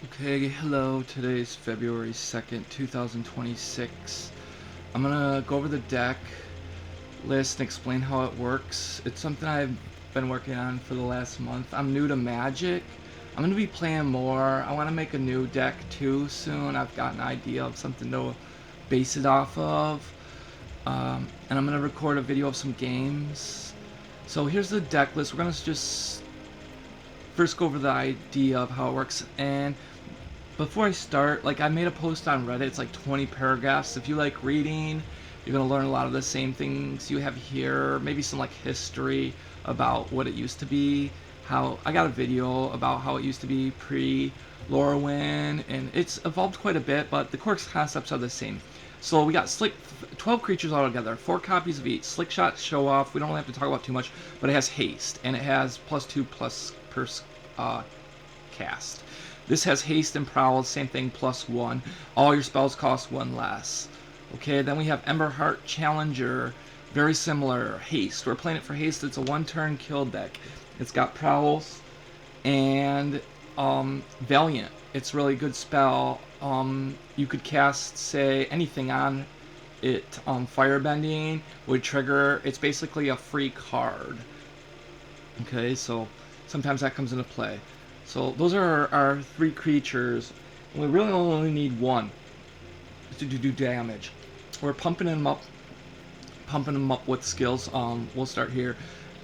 Okay, hello, today's February 2nd, 2026. I'm gonna go over the deck list and explain how it works. It's something I've been working on for the last month. I'm new to Magic. I'm gonna be playing more. I wanna make a new deck too soon. I've got an idea of something to base it off of. And I'm gonna record a video of some games. So here's the deck list. We're gonna just first go over the idea of how it works. And before I start, I made a post on Reddit. It's like 20 paragraphs. If you like reading, you're gonna learn a lot of the same things you have here. Maybe some history about what it used to be. How I got a video about how it used to be pre Lorwyn, and it's evolved quite a bit, but the core concepts are the same. So we got 12 creatures altogether, 4 copies of each. Slickshot Show-Off, we don't have to talk about too much, but it has haste, and it has +2 plus per cast. This has haste and prowl, same thing, +1. All your spells cost 1 less. Okay, then we have Emberheart Challenger, very similar, haste. We're playing it for haste. It's a 1-turn kill deck. It's got prowls and Valiant. It's really good spell. You could cast, say, anything on it. Firebending would trigger. It's basically a free card. Okay, so sometimes that comes into play. So those are our 3 creatures. And we really only need 1 to do damage. We're pumping them up with skills. We'll start here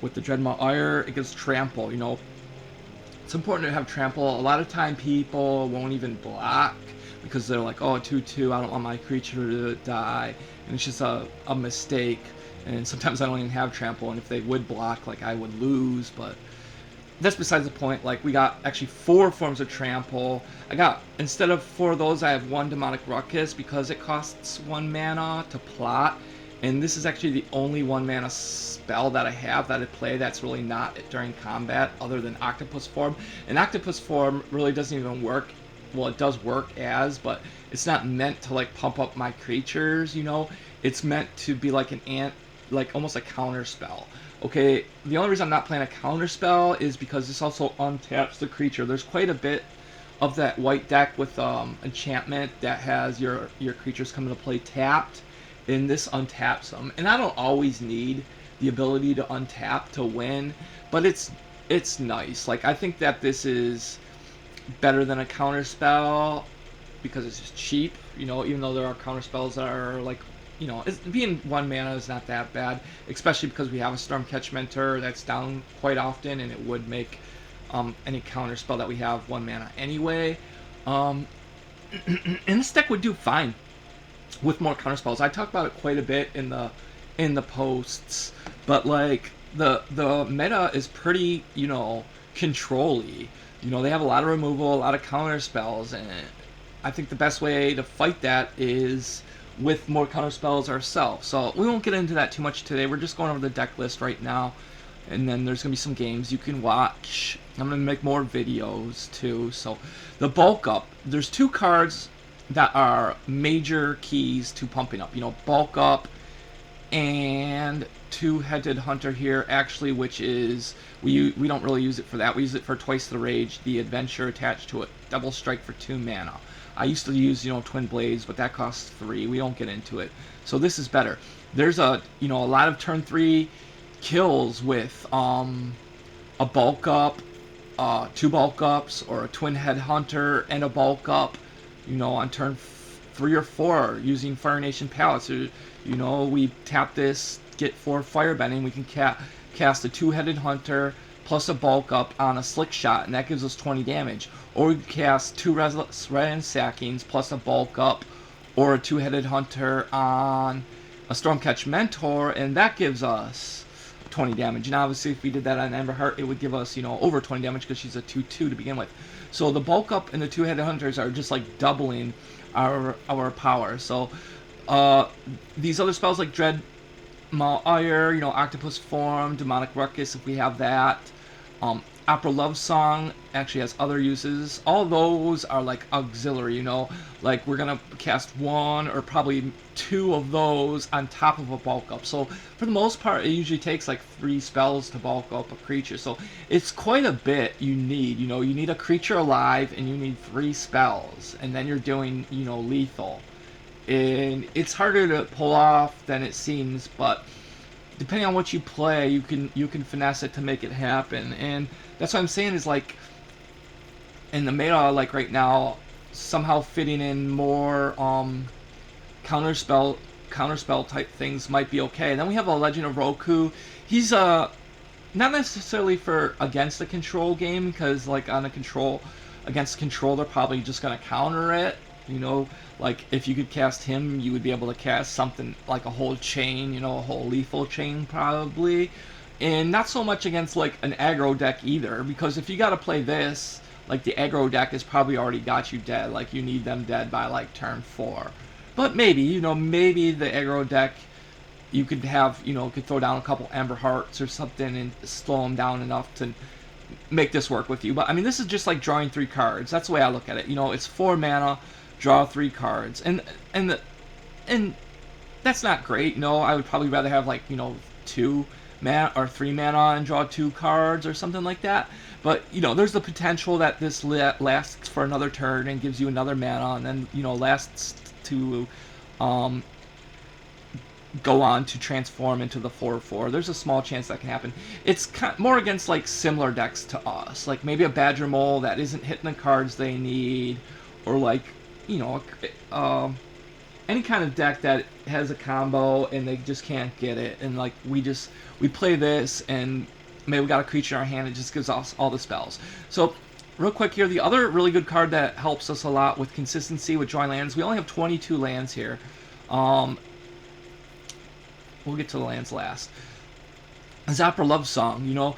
with the Dreadmaw Ire. It gives trample. It's important to have trample. A lot of time people won't even block because they're like, oh, 2/2, I don't want my creature to die, and it's just a mistake. And sometimes I don't even have trample, and if they would block, I would lose, but that's besides the point. We got actually 4 forms of trample. Instead of 4 of those, I have 1 Demonic Ruckus because it costs 1 mana to plot. And this is actually the only 1 mana spell that I have that I play that's really not during combat, other than Octopus Form. And Octopus Form really doesn't even work. Well, it does work but it's not meant to pump up my creatures. It's meant to be like an ant, almost a counter spell. Okay, the only reason I'm not playing a counter spell is because this also untaps the creature. There's quite a bit of that white deck with enchantment that has your creatures come into play tapped, and this untaps them. And I don't always need the ability to untap to win, but it's nice. I think that this is better than a counter spell because it's just cheap. Even though there are counter spells that are being 1 mana is not that bad, especially because we have a Stormcatch Mentor that's down quite often, and it would make any counter spell that we have 1 mana anyway. And this deck would do fine with more counter spells. I talk about it quite a bit in the posts, but the meta is pretty control-y. They have a lot of removal, a lot of counter spells, and I think the best way to fight that is with more counter spells ourselves. So we won't get into that too much today. We're just going over the deck list right now, and then there's gonna be some games you can watch. I'm gonna make more videos too. So the bulk up, there's 2 cards that are major keys to pumping up. Bulk up and 2-headed hunter here, actually, which is we don't really use it for that. We use it for twice the rage, the adventure attached to it, double strike for 2 mana. I used to use twin blades, but that costs 3. We don't get into it. So this is better. There's a lot of turn 3 kills with a bulk up, 2 bulk ups, or a twin head hunter and a bulk up. On turn 3 or 4 using Fire Nation Palace. We tap this, get 4 firebending. We can cast a 2-headed hunter plus a bulk up on a Slickshot, and that gives us 20 damage. Or we can cast 2 Reckless Ransackings plus a bulk up, or a 2-headed hunter on a Stormcatch Mentor, and that gives us 20 damage. And obviously, if we did that on Emberheart, it would give us over 20 damage because she's a 2/2 to begin with. So the bulk up and the 2-headed hunters are just doubling our power. So these other spells like Dreadmaw Ire, Octopus Form, Demonic Ruckus, if we have that, Opera Love Song actually has other uses. All those are like auxiliary, you know, like we're gonna cast one or probably two of those on top of a bulk up. So for the most part, it usually takes like 3 spells to bulk up a creature. So it's quite a bit you need. You know, you need a creature alive and you need 3 spells, and then you're doing, you know, lethal. And it's harder to pull off than it seems, but depending on what you play, you can finesse it to make it happen. And that's what I'm saying is, like, in the meta, like right now, somehow fitting in more counterspell type things might be okay. And then we have a Legend of Roku. He's not necessarily for against the control game, because like on a control against control, they're probably just gonna counter it. You know, like if you could cast him, you would be able to cast something like a whole chain, you know, a whole lethal chain probably. And not so much against like an aggro deck either, because if you got to play this, like the aggro deck has probably already got you dead. Like you need them dead by like turn 4. But maybe, you know, maybe the aggro deck, you could have, you know, could throw down a couple Emberhearts or something and slow them down enough to make this work with you. But I mean, this is just like drawing 3 cards. That's the way I look at it. You know, it's 4 mana, draw 3 cards, and that's not great. You know, I would probably rather have like, you know, 2 mana or 3 mana and draw 2 cards or something like that. But you know, there's the potential that this lasts for another turn and gives you another mana, and then, you know, lasts to go on to transform into the 4/4. There's a small chance that can happen. It's more against like similar decks to us, like maybe a Badger Mole that isn't hitting the cards they need, or like, you know, any kind of deck that has a combo and they just can't get it, and like we play this and maybe we got a creature in our hand, it just gives us all the spells. So real quick here, the other really good card that helps us a lot with consistency with drawing lands, we only have 22 lands here. We'll get to the lands last. Opera Love Song, you know,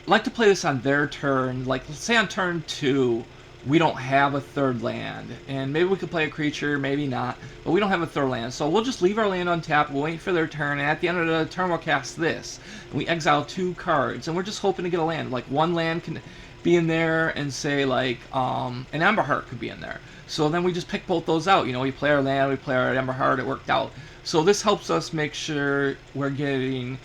like to play this on their turn. Like, let's say on turn 2, we don't have a 3rd land, and maybe we could play a creature, maybe not, but we don't have a 3rd land, so we'll just leave our land untapped, we'll wait for their turn, and at the end of the turn we'll cast this, and we exile 2 cards, and we're just hoping to get a land. Like, one land can be in there, and say, like, an Emberheart could be in there, so then we just pick both those out. You know, we play our land, we play our Emberheart, it worked out. So this helps us make sure we're getting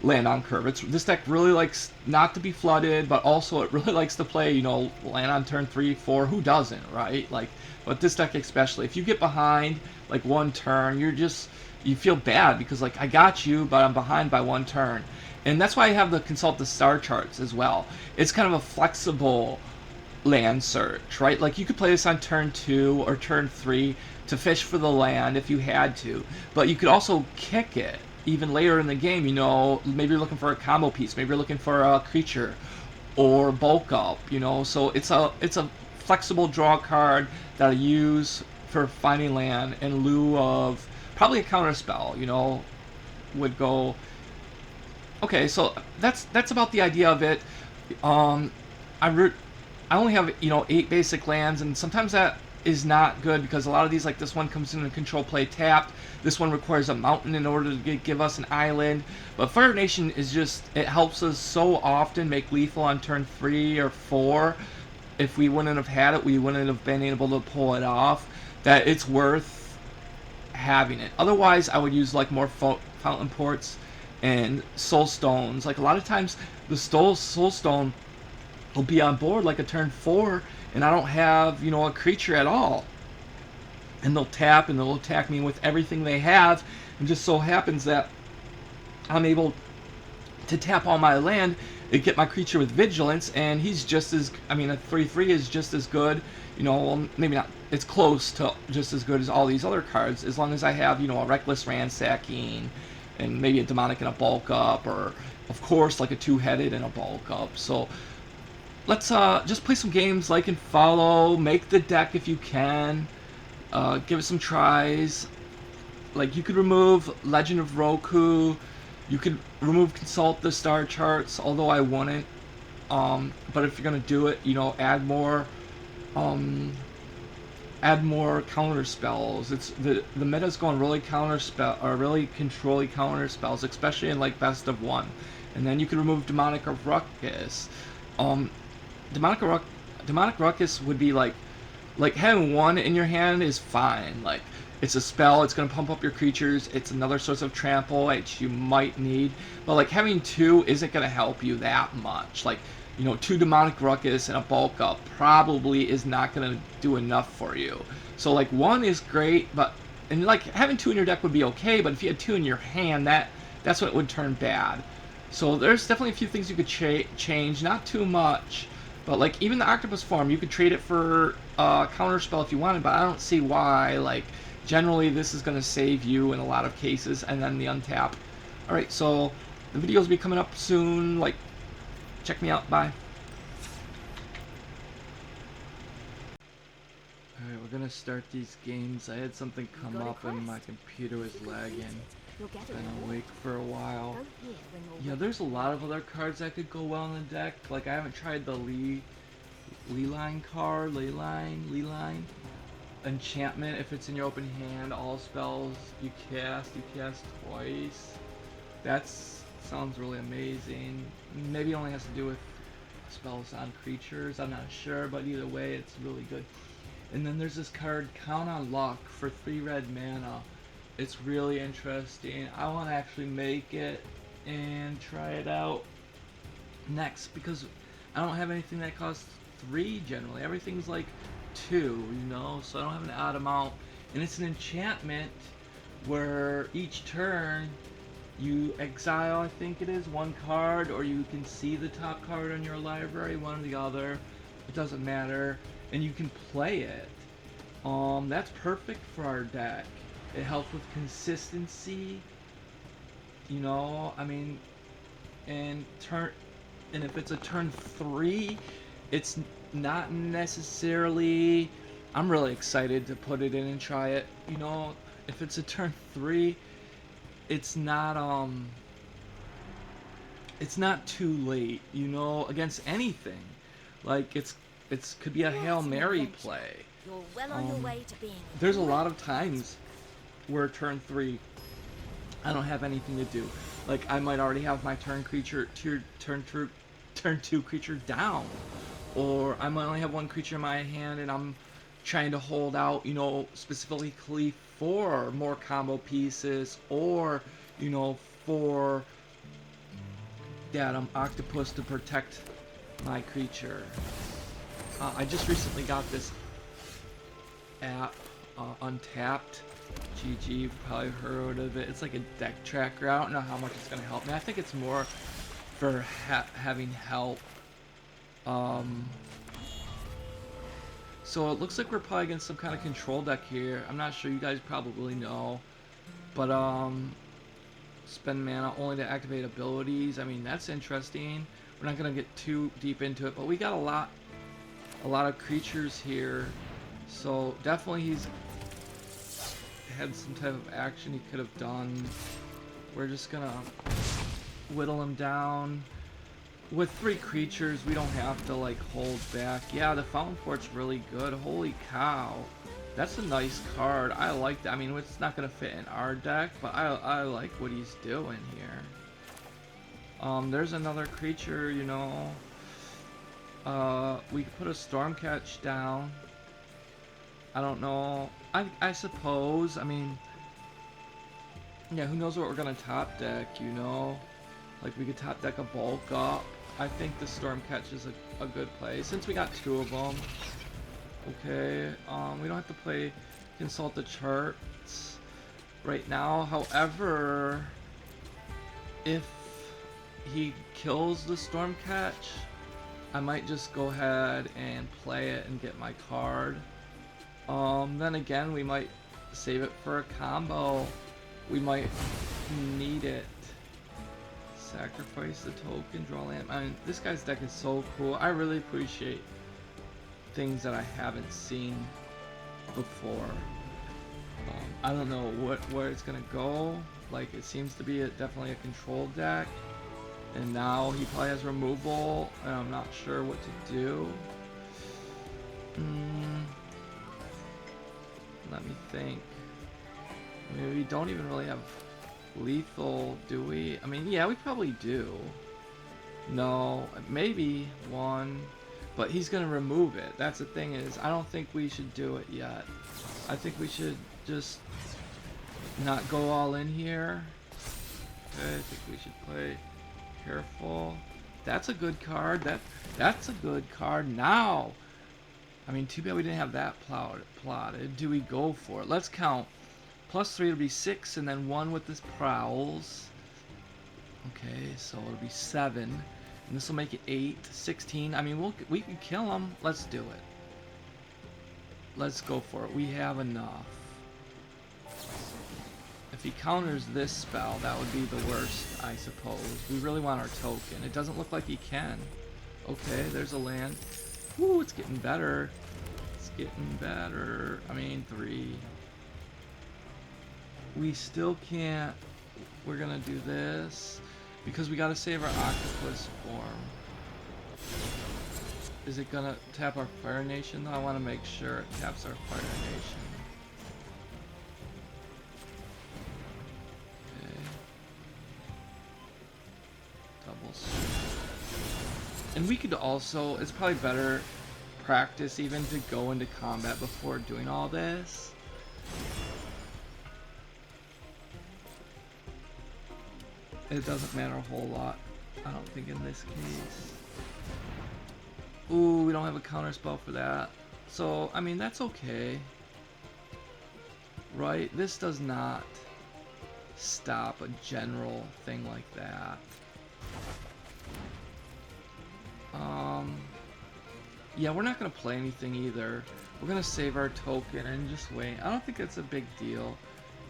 land on curve. This deck really likes not to be flooded, but also it really likes to play, you know, land on turn 3, 4. Who doesn't, right? Like, but this deck especially, if you get behind like 1 turn, you feel bad because like I got you, but I'm behind by 1 turn, and that's why I have the consult the star charts as well. It's kind of a flexible land search, right? Like you could play this on turn 2 or turn 3 to fish for the land if you had to, but you could also kick it even later in the game. You know, maybe you're looking for a combo piece, maybe you're looking for a creature or bulk up, you know. So it's a flexible draw card that I use for finding land in lieu of probably a counter spell, you know, would go. Okay, so that's about the idea of it. I only have, you know, 8 basic lands, and sometimes that is not good because a lot of these, like this one comes in and control play tapped. This one requires a mountain in order to give us an island. But Fire Nation is just, it helps us so often make lethal on turn 3 or 4. If we wouldn't have had it, we wouldn't have been able to pull it off, that it's worth having it. Otherwise, I would use like more Fountainports and Soulstones. Like a lot of times, the Soulstone will be on board like a turn 4, and I don't have, you know, a creature at all. And they'll tap and they'll attack me with everything they have, and just so happens that I'm able to tap all my land and get my creature with Vigilance, and he's just as, I mean, a 3/3 is just as good, you know, well, maybe not, it's close to just as good as all these other cards, as long as I have, you know, a Reckless Ransacking, and maybe a Demonic and a bulk up, or, of course, like a 2-headed and a bulk up. So let's just play some games, like and follow, make the deck if you can, give it some tries. Like, you could remove Legend of Roku, you could remove Consult the Star Charts, although I wouldn't. But if you're gonna do it, you know, add more counter spells. It's the meta's going really really controlly counter spells, especially in like best of 1. And then you could remove Demonic Ruckus. Um, Demonic Ruckus would be like having one in your hand is fine. Like it's a spell, it's gonna pump up your creatures. It's another source of trample which you might need, but like having two isn't gonna help you that much. Like you know, two Demonic Ruckus and a bulk up probably is not gonna do enough for you. So like one is great, but and like having two in your deck would be okay, but if you had two in your hand, that's when it would turn bad. So there's definitely a few things you could change, not too much. But like even the Octopus Form, you could trade it for counter spell if you wanted, but I don't see why. Like generally this is gonna save you in a lot of cases, and then the untap. Alright, so the videos will be coming up soon. Like check me out, bye. Alright, we're gonna start these games. I had something come up and my computer was lagging. Been awake for a while. Yeah, there's a lot of other cards that could go well in the deck. Like I haven't tried the Leyline card, Leyline. Enchantment, if it's in your open hand, all spells you cast twice. That sounds really amazing. Maybe it only has to do with spells on creatures, I'm not sure, but either way it's really good. And then there's this card, Count on Luck, for 3 red mana. It's really interesting. I want to actually make it and try it out next because I don't have anything that costs 3 generally. Everything's like 2, you know, so I don't have an odd amount. And it's an enchantment where each turn you exile, I think it is, 1 card, or you can see the top card on your library, one or the other. It doesn't matter. And you can play it. That's perfect for our deck. It helps with consistency, you know, I mean, and if it's a turn 3, it's not necessarily, I'm really excited to put it in and try it, you know, if it's a turn 3, it's not too late, you know, against anything. Like it could be a Hail Mary play. You're well on your way to being. There's a lot of times where turn 3 I don't have anything to do. Like I might already have my turn 2 creature down, or I might only have 1 creature in my hand and I'm trying to hold out, you know, specifically for more combo pieces, or you know, for that octopus to protect my creature. I just recently got this app, Untapped. GG, you've probably heard of it. It's like a deck tracker. I don't know how much it's going to help me. I think it's more for having help. So it looks like we're probably against some kind of control deck here. I'm not sure, you guys probably know. But spend mana only to activate abilities. I mean, that's interesting. We're not going to get too deep into it, but we got a lot of creatures here. So definitely he's had some type of action he could have done. We're just gonna whittle him down. With 3 creatures, we don't have to like hold back. Yeah, the Fountainport's really good. Holy cow. That's a nice card. I like that. I mean, it's not gonna fit in our deck, but I like what he's doing here. There's another creature, you know. We could put a Stormcatch down. I don't know. I suppose. I mean, yeah, who knows what we're gonna top deck, you know? Like, we could top deck a bulk up. I think the Stormcatch is a good play, since we got 2 of them. Okay, we don't have to consult the charts right now. However, if he kills the Stormcatch, I might just go ahead and play it and get my card. Then again, we might save it for a combo. We might need it. Sacrifice the token, draw land. I mean, this guy's deck is so cool. I really appreciate things that I haven't seen before. I don't know where it's gonna go. Like, it seems to be definitely a control deck. And now he probably has removal, and I'm not sure what to do. Let me think. I mean, we don't even really have lethal, do we? I mean, yeah, we probably do. No, maybe one, but he's gonna remove it. That's the thing is, I don't think we should do it yet. I think we should just not go all in here. Okay, I think we should play careful. That's a good card. That's a good card now. I mean, too bad we didn't have that plotted. Do we go for it? Let's count. +3 will be 6, and then 1 with this prowls. Okay, so it'll be 7, and this will make it 8, 16. I mean, we can kill him. Let's do it. Let's go for it. We have enough. If he counters this spell, that would be the worst, I suppose. We really want our token. It doesn't look like he can. Okay, there's a land. Woo, it's getting better. It's getting better. I mean, 3. We still can't. We're gonna do this because we gotta save our Octopus Form. Is it gonna tap our Fire Nation though? I want to make sure it taps our Fire Nation. Okay. Double swing. And we could also, it's probably better practice even to go into combat before doing all this. It doesn't matter a whole lot, I don't think, in this case. Ooh, we don't have a counter spell for that. So, I mean, that's okay. Right? This does not stop a general thing like that. Yeah, we're not going to play anything either. We're going to save our token and just wait. I don't think that's a big deal.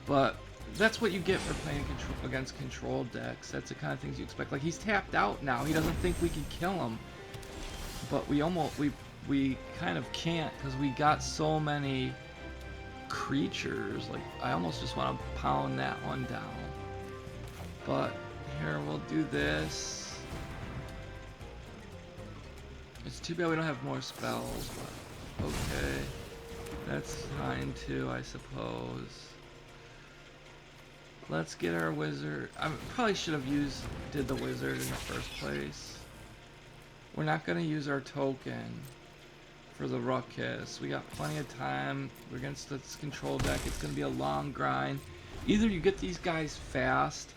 But that's what you get for playing against control decks. That's the kind of things you expect. Like, he's tapped out now. He doesn't think we can kill him. But we kind of can't because we got so many creatures. Like, I almost just want to pound that one down. But here, we'll do this. It's too bad we don't have more spells, but okay. That's fine too, I suppose. Let's get our wizard. I probably should have did the wizard in the first place. We're not going to use our token for the Ruckus. We got plenty of time. We're against this control deck. It's going to be a long grind. Either you get these guys fast,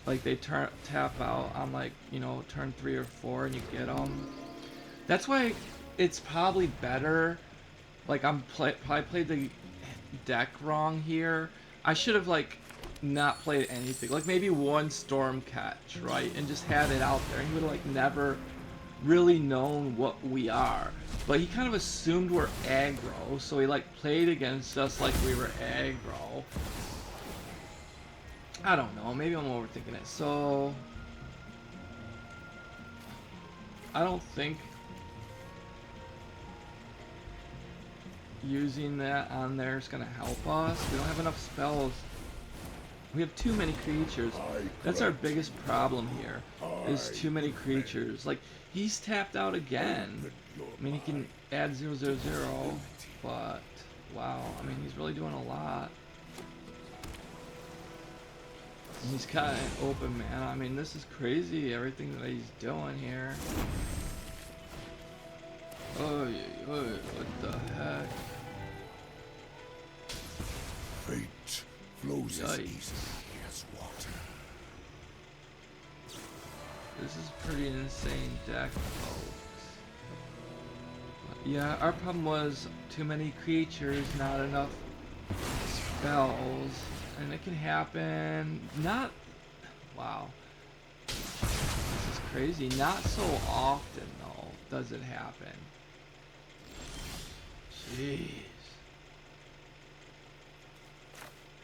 like they tap out on, like, you know, turn 3 or 4 and you get them. That's why it's probably better. Like, I'm probably played the deck wrong here. I should have, like, not played anything. Like, maybe one Stormcatch, right? And just had it out there. He would have, like, never really known what we are. But he kind of assumed we're aggro, so he, like, played against us like we were aggro. I don't know. Maybe I'm overthinking it. So, I don't think using that on there is going to help us. We don't have enough spells. We have too many creatures. That's our biggest problem here, is too many creatures. Like, he's tapped out again. I mean, he can add 0/0/0, but wow, I mean, he's really doing a lot. And he's kind of open, man. I mean, this is crazy, everything that he's doing here. Oh, what the heck? Fate flows as easily as water. This is pretty insane deck, folks. But yeah, our problem was too many creatures, not enough spells, and it can happen. Not, wow, this is crazy. Not so often though does it happen. Jeez.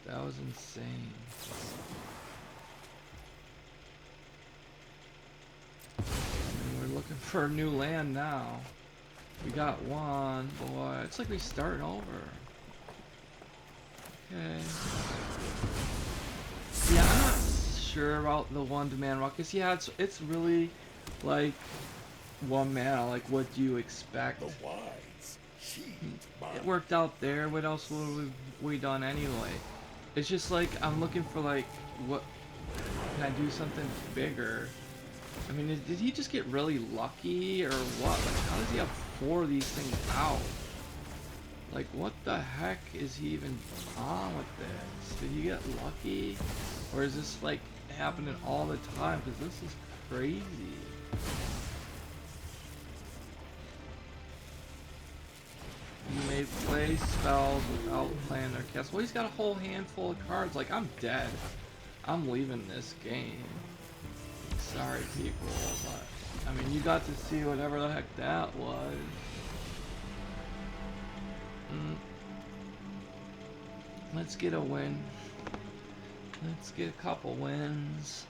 That was insane. I mean, we're looking for a new land now. We got one, boy. It's like we starting over. Okay. Yeah, I'm not sure about the 1 Demonic Ruckus. Yeah, it's really like 1 mana. Like, what do you expect? The wise It worked out there. What else would we done anyway? It's just like I'm looking for, like, what can I do something bigger? I mean, did he just get really lucky or what? Like, how does he have 4 of these things out? Like, what the heck is he even on with this? Did he get lucky? Or is this, like, happening all the time? Because this is crazy. You may play spells without playing their cast. Well, he's got a whole handful of cards. Like, I'm dead. I'm leaving this game. Sorry, people, but I mean, you got to see whatever the heck that was. Let's get a win. Let's get a couple wins.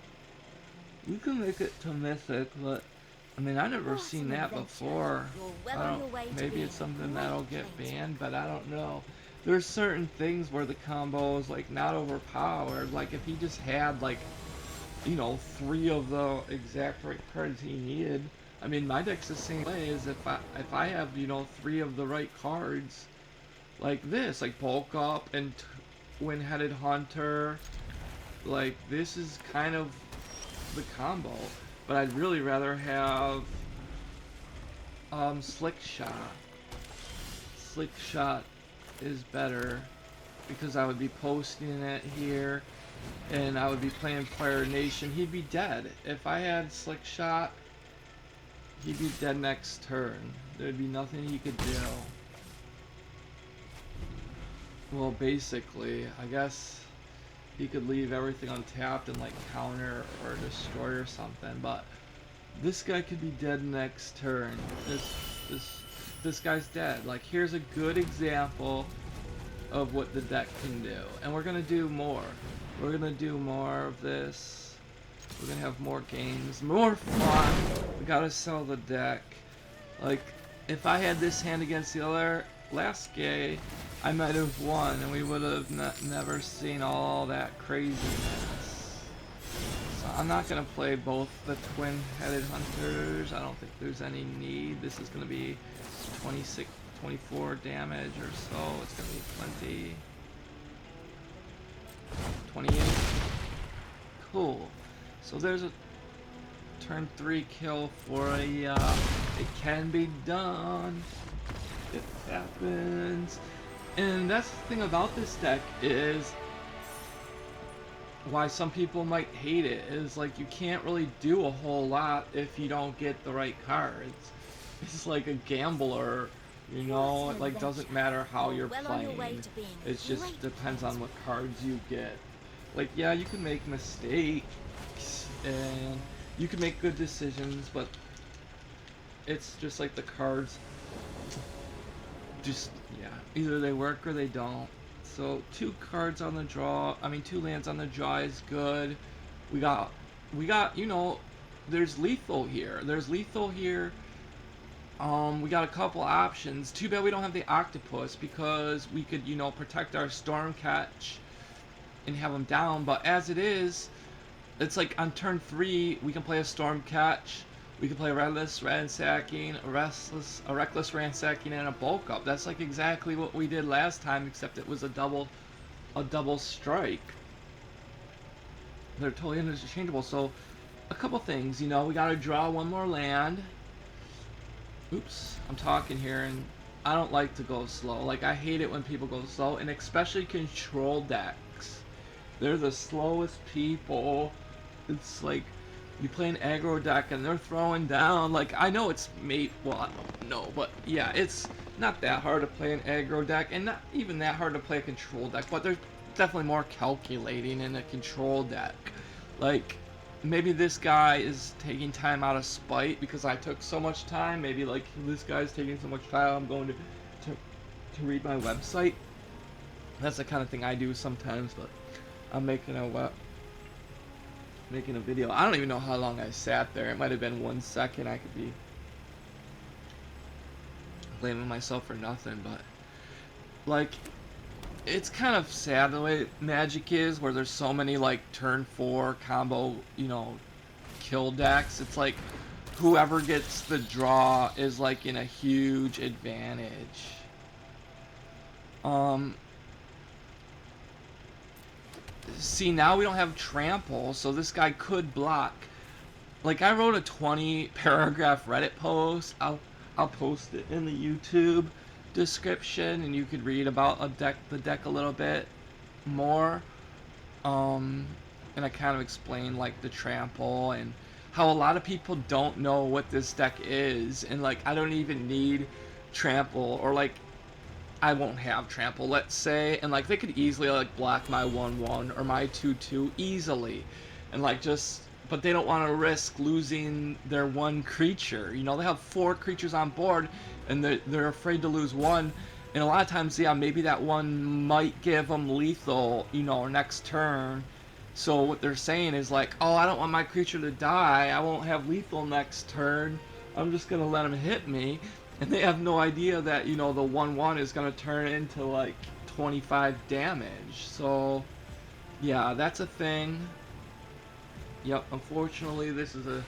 We can make it to Mythic, but I mean, I've never seen that before. Maybe it's something that'll get banned, but I don't know. There's certain things where the combo is like not overpowered. Like if he just had like, you know, 3 of the exact right cards he needed. I mean, my deck's the same way. Is if I have, you know, 3 of the right cards, like this, like Bulk Up and Twin-Headed Hunter, like this is kind of the combo. But I'd really rather have Slickshot. Slickshot is better because I would be posting it here and I would be playing Fire Nation. He'd be dead. If I had Slickshot, he'd be dead next turn. There'd be nothing he could do. Well, basically, I guess he could leave everything untapped and like counter or destroy or something, but this guy could be dead next turn. This guy's dead. Like, here's a good example of what the deck can do, and we're gonna do more. We're gonna do more of this. We're gonna have more games, more fun. We gotta sell the deck. Like, if I had this hand against the other last game, I might have won, and we would have never seen all that craziness. So I'm not gonna play both the Twin-Headed Hunters. I don't think there's any need. This is gonna be 26, 24 damage or so. It's gonna be plenty. 28. Cool. So there's a turn 3 kill for a. It can be done. It happens. And that's the thing about this deck is why some people might hate it is like you can't really do a whole lot if you don't get the right cards. It's like a gambler, you know, it like doesn't matter how you're playing. It just depends on what cards you get. Like, yeah, you can make mistakes and you can make good decisions, but it's just like the cards just, yeah, either they work or they don't. So 2 cards on the draw, I mean 2 lands on the draw is good. We got, you know, there's lethal here. There's lethal here. We got a couple options. Too bad we don't have the Octopus because we could, you know, protect our Stormcatch and have them down. But as it is, it's like on turn 3 we can play a Stormcatch. We can play Reckless Ransacking, a Reckless Ransacking, and a Bulk Up. That's like exactly what we did last time, except it was a double strike. They're totally interchangeable. So, a couple things, you know, we gotta draw 1 more land. Oops, I'm talking here, and I don't like to go slow. Like, I hate it when people go slow, and especially control decks. They're the slowest people. It's like, you play an aggro deck and they're throwing down, like, I know it's made, well, I don't know, but yeah, it's not that hard to play an aggro deck, and not even that hard to play a control deck, but there's definitely more calculating in a control deck. Like, maybe this guy is taking time out of spite because I took so much time, maybe like, this guy's taking so much time, I'm going to read my website. That's the kind of thing I do sometimes, but I'm making a video. I don't even know how long I sat there. It might have been 1 second. I could be blaming myself for nothing, but like, it's kind of sad the way Magic is, where there's so many like turn 4 combo, you know, kill decks. It's like whoever gets the draw is like in a huge advantage. See, now we don't have trample, so this guy could block. like I wrote a 20 paragraph Reddit post. I'll post it in the YouTube description, and you could read about the deck a little bit more. And I kind of explained like the trample and how a lot of people don't know what this deck is, and like I don't even need trample, or like I won't have trample, let's say, and like they could easily like block my 1/1 or my 2/2 easily, and like just, but they don't want to risk losing their one creature. You know, they have 4 creatures on board, and they're afraid to lose one, and a lot of times, yeah, maybe that one might give them lethal, you know, next turn. So what they're saying is like, oh, I don't want my creature to die. I won't have lethal next turn. I'm just gonna let him hit me. And they have no idea that, you know, the 1/1 is going to turn into like 25 damage. So, yeah, that's a thing. Yep, unfortunately, this is a...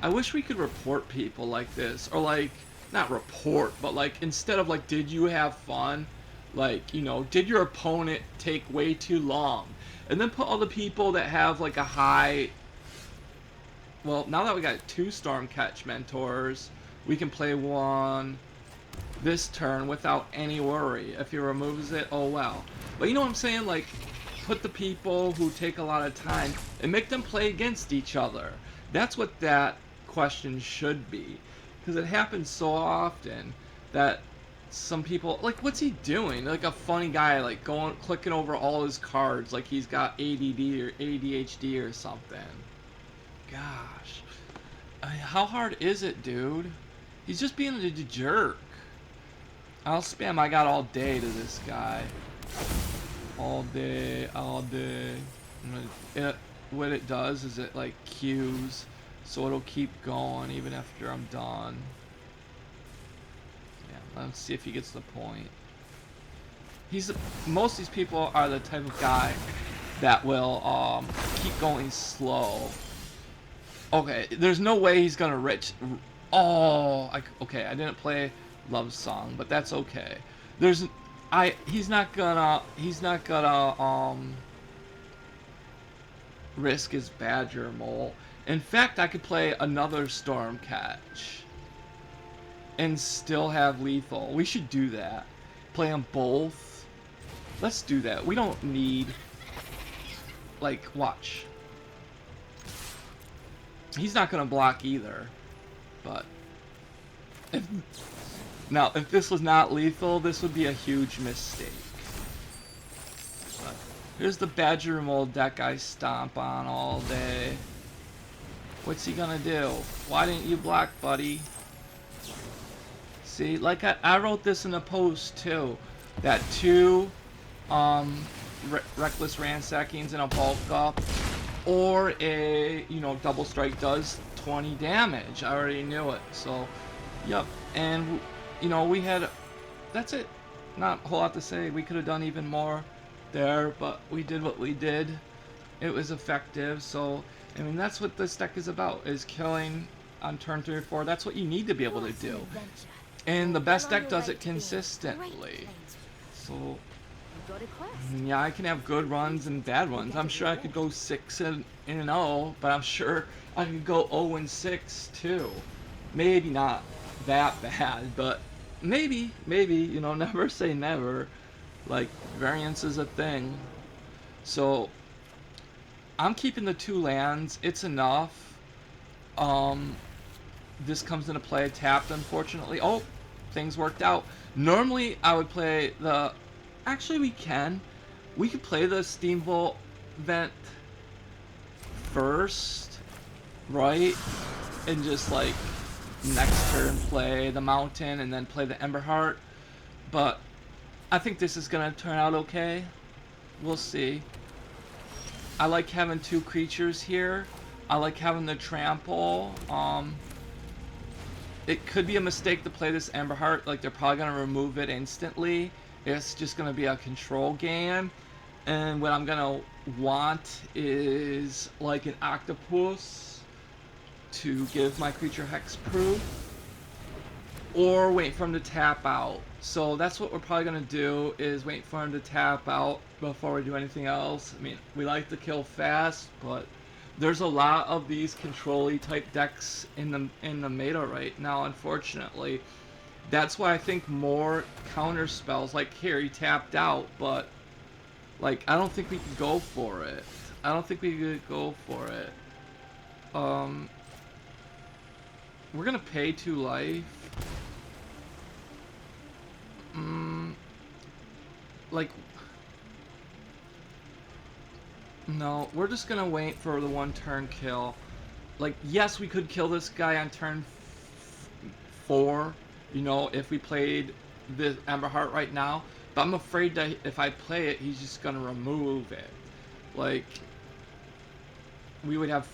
I wish we could report people like this. Or like, not report, but like, instead of like, did you have fun? Like, you know, did your opponent take way too long? And then put all the people that have like a high... Well, now that we got 2 Stormcatch Mentors, we can play one this turn without any worry. If he removes it, oh well. But you know what I'm saying? Like, put the people who take a lot of time and make them play against each other. That's what that question should be. Because it happens so often that some people, like, what's he doing? Like a funny guy, like clicking over all his cards like he's got ADD or ADHD or something. Gosh. How hard is it, dude? He's just being a jerk. I'll spam I got all day to this guy. All day, all day. What it does is it like queues, so it'll keep going even after I'm done. Yeah, let's see if he gets the point. Most of these people are the type of guy that will keep going slow. Okay, there's no way he's gonna Oh, okay, I didn't play Love Song, but that's okay. He's not gonna risk his Badger Mole. In fact, I could play another Stormcatch and still have lethal. We should do that. Play them both. Let's do that. We don't need, like, watch. He's not gonna block either. But if this was not lethal, this would be a huge mistake. But here's the Badger Mold deck I stomp on all day. What's he gonna do? Why didn't you block, buddy? See, like I wrote this in a post too, that 2 Reckless Ransackings in a bulk up, or a, you know, double strike does 20 damage. I already knew it. So, yep. And, you know, we had... That's it. Not a whole lot to say. We could have done even more there, but we did what we did. It was effective. So, I mean, that's what this deck is about, is killing on turn 3 or 4. That's what you need to be able to do. And the best deck does it consistently. So... yeah, I can have good runs and bad ones. I'm sure I could go 6-0, but I'm sure I could go 0-6 too. Maybe not that bad, but maybe, you know, never say never. Like, variance is a thing. So, I'm keeping the 2 lands. It's enough. This comes into play tapped, unfortunately. Oh, things worked out. Normally, I would play the... Actually, we could play the Steamboat Vent first, right? And just like next turn play the Mountain and then play the Emberheart. But I think this is gonna turn out okay. We'll see. I like having 2 creatures here. I like having the trample. It could be a mistake to play this Emberheart. Like, they're probably gonna remove it instantly. It's just going to be a control game, and what I'm going to want is like an Octopus to give my creature hexproof, or wait for him to tap out. So that's what we're probably going to do, is wait for him to tap out before we do anything else. I mean, we like to kill fast, but there's a lot of these control-y type decks in the meta right now, unfortunately. That's why I think more counter spells, like here, he tapped out, but like I don't think we can go for it. I don't think we could go for it. We're gonna pay 2 life. Like, no, we're just gonna wait for the 1 turn kill. Like, yes, we could kill this guy on turn 4, you know, if we played the Emberheart right now. But I'm afraid that if I play it, he's just gonna remove it. Like, we would have,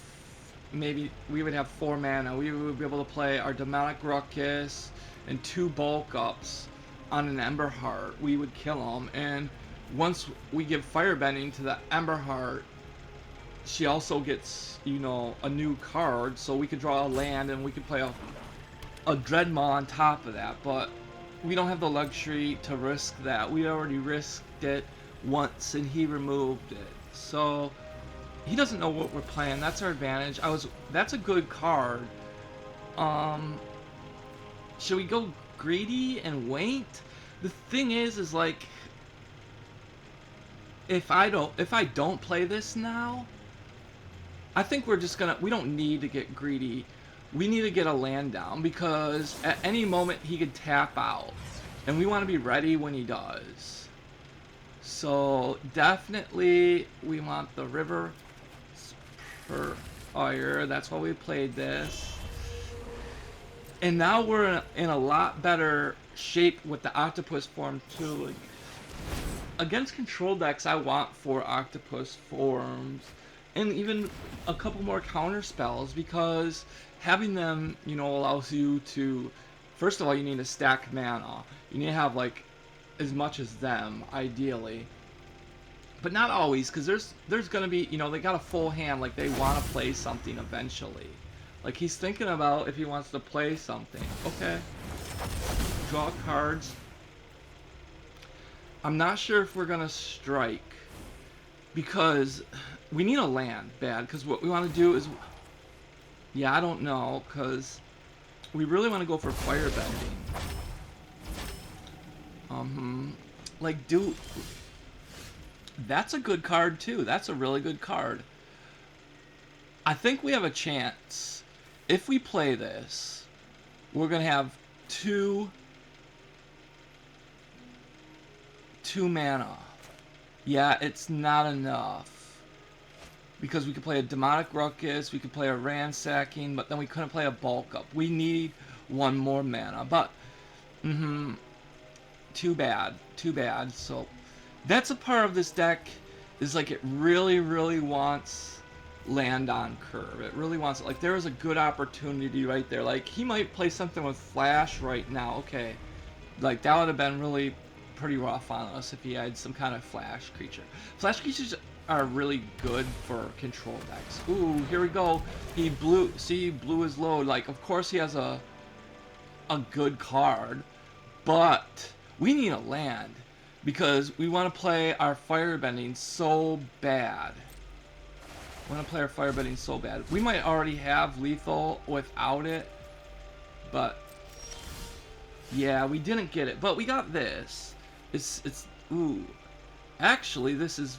maybe, we would have 4 mana. We would be able to play our Demonic Ruckus and 2 bulk ups on an Emberheart. We would kill him, and once we give Firebending to the Emberheart, she also gets, you know, a new card, so we could draw a land and we could play a Dreadmaw on top of that, but we don't have the luxury to risk that. We already risked it once and he removed it. So he doesn't know what we're playing. That's our advantage. That's a good card. Should we go greedy and wait? The thing is like, if I don't play this now, I think we're just gonna, we don't need to get greedy. We need to get a land down, because at any moment he could tap out, and we want to be ready when he does. So definitely we want the Riverpyre. That's why we played this. And now we're in a lot better shape with the Octopus Form too. Like, against control decks, I want 4 Octopus Forms and even a couple more counter spells, because having them, you know, allows you to, first of all, you need to stack mana. You need to have like as much as them, ideally. But not always, because there's gonna be, you know, they got a full hand, like they want to play something eventually. Like he's thinking about if he wants to play something. Okay. Draw cards. I'm not sure if we're gonna strike, because we need a land bad, because what we want to do is, yeah, I don't know, because we really want to go for Firebending. Like, dude, that's a good card too. That's a really good card. I think we have a chance. If we play this, we're gonna have 2 mana. Yeah, it's not enough, because we could play a Demonic Ruckus, we could play a Ransacking, but then we couldn't play a bulk up. We need 1 more mana, but too bad. So that's a part of this deck, is like it really wants land on curve. It really wants it. Like, there is a good opportunity right there. Like, he might play something with Flash right now. Okay, like that would have been really pretty rough on us if he had some kind of Flash creature. Flash creatures are really good for control decks. Ooh, here we go. He blew his load. Like, of course he has a good card, but we need a land, because we want to play our Firebending so bad. We might already have lethal without it, but yeah, we didn't get it, but we got this. It's ooh. Actually, this is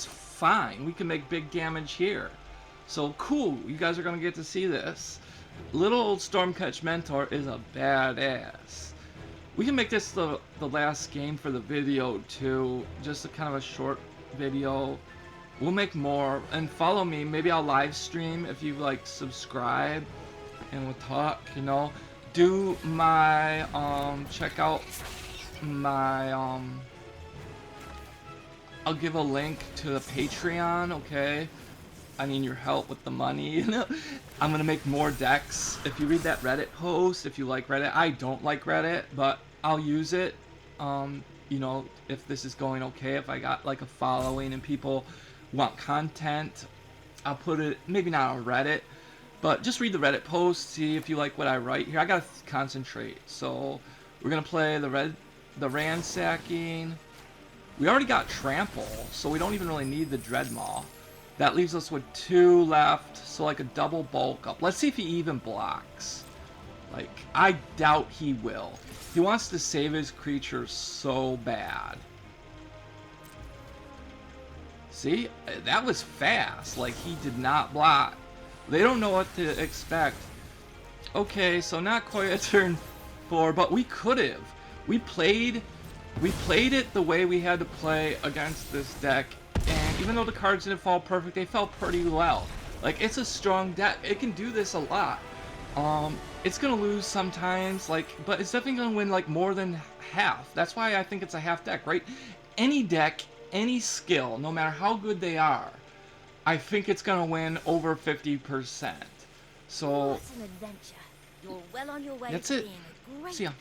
fine. We can make big damage here. So cool. You guys are gonna get to see this. Little old Stormcatch Mentor is a badass. We can make this the last game for the video too. Just a kind of a short video. We'll make more, and follow me. Maybe I'll live stream if you like subscribe, and we'll talk, you know. Do my check out my I'll give a link to the Patreon, okay? I need your help with the money, you know? I'm gonna make more decks. If you read that Reddit post, if you like Reddit, I don't like Reddit, but I'll use it, you know, if this is going okay, if I got like a following and people want content, I'll put it, maybe not on Reddit, but just read the Reddit post, see if you like what I write here. I gotta concentrate. So we're gonna play the Ransacking. We already got Trample, so we don't even really need the Dreadmaw. That leaves us with 2 left, so like a double bulk up. Let's see if he even blocks. Like, I doubt he will. He wants to save his creatures so bad. See? That was fast. Like, he did not block. They don't know what to expect. Okay, so not quite a turn 4, but we could have. We played it the way we had to play against this deck, and even though the cards didn't fall perfect, they fell pretty well. Like, it's a strong deck. It can do this a lot. It's gonna lose sometimes, like, but it's definitely gonna win like more than half. That's why I think it's a half deck, right? Any deck, any skill, no matter how good they are, I think it's gonna win over 50%. So What an adventure. You're well on your way that's to it. being a great See ya.